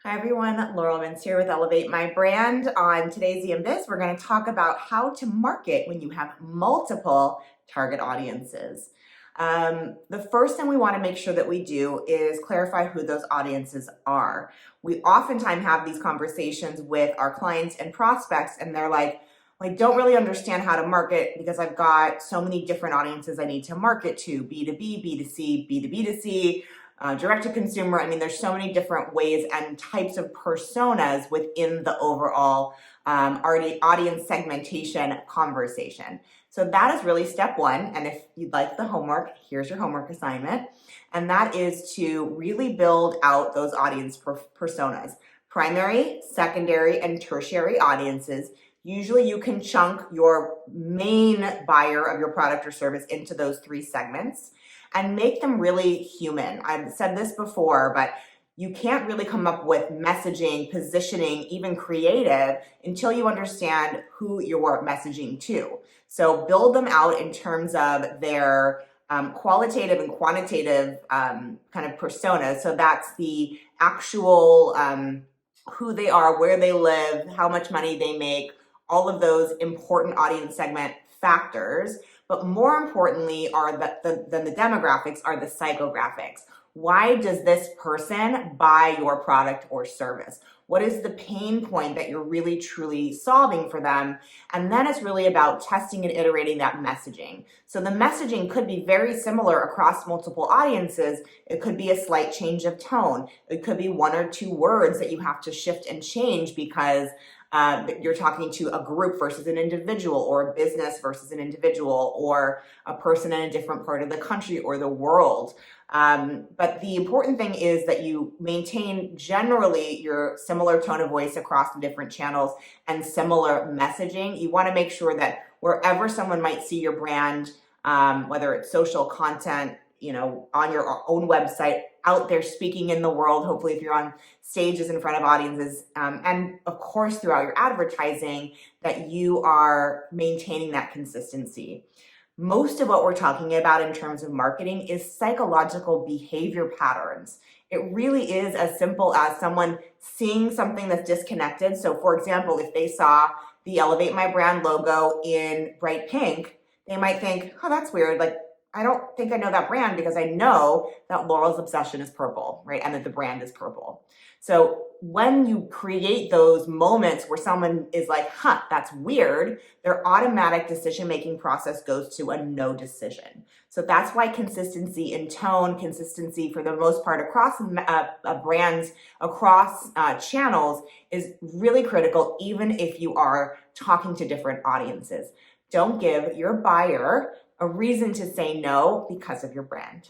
Hi everyone, Laurel Mintz here with Elevate My Brand. On today's EMBiz, we're going to talk about how to market when you have multiple target audiences. The first thing we want to make sure that we do is clarify who those audiences are. We oftentimes have these conversations with our clients and prospects, and they're like, I don't really understand how to market because I've got so many different audiences I need to market to, B2B, B2C, B2B2C. Direct to consumer. I mean, there's so many different ways and types of personas within the overall audience segmentation conversation. So that is really step one. And if you'd like the homework, here's your homework assignment. And that is to really build out those audience personas. Primary, secondary, and tertiary audiences. Usually you can chunk your main buyer of your product or service into those three segments and make them really human. I've said this before, but you can't really come up with messaging, positioning, even creative until you understand who you're messaging to. So build them out in terms of their qualitative and quantitative kind of personas. So that's the actual who they are, where they live, how much money they make, all of those important audience segment factors. But more importantly than the demographics are the psychographics. Why does this person buy your product or service? What is the pain point that you're really truly solving for them? And then it's really about testing and iterating that messaging. So the messaging could be very similar across multiple audiences. It could be a slight change of tone. It could be one or two words that you have to shift and change because you're talking to a group versus an individual, or a business versus an individual, or a person in a different part of the country or the world. But the important thing is that you maintain generally your similar tone of voice across the different channels and similar messaging. You want to make sure that wherever someone might see your brand, whether it's social content, on your own website, out there speaking in the world, hopefully if you're on stages in front of audiences, and of course throughout your advertising, that you are maintaining that consistency. Most of what we're talking about in terms of marketing is psychological behavior patterns. It really is as simple as someone seeing something that's disconnected. So for example, if they saw the Elevate My Brand logo in bright pink, they might think, oh, that's weird. I don't think I know that brand because I know that Laurel's obsession is purple, right? And that the brand is purple. So when you create those moments where someone is like, that's weird, their automatic decision-making process goes to a no decision. So that's why consistency in tone, consistency for the most part across brands, across channels is really critical, even if you are talking to different audiences. Don't give your buyer a reason to say no because of your brand.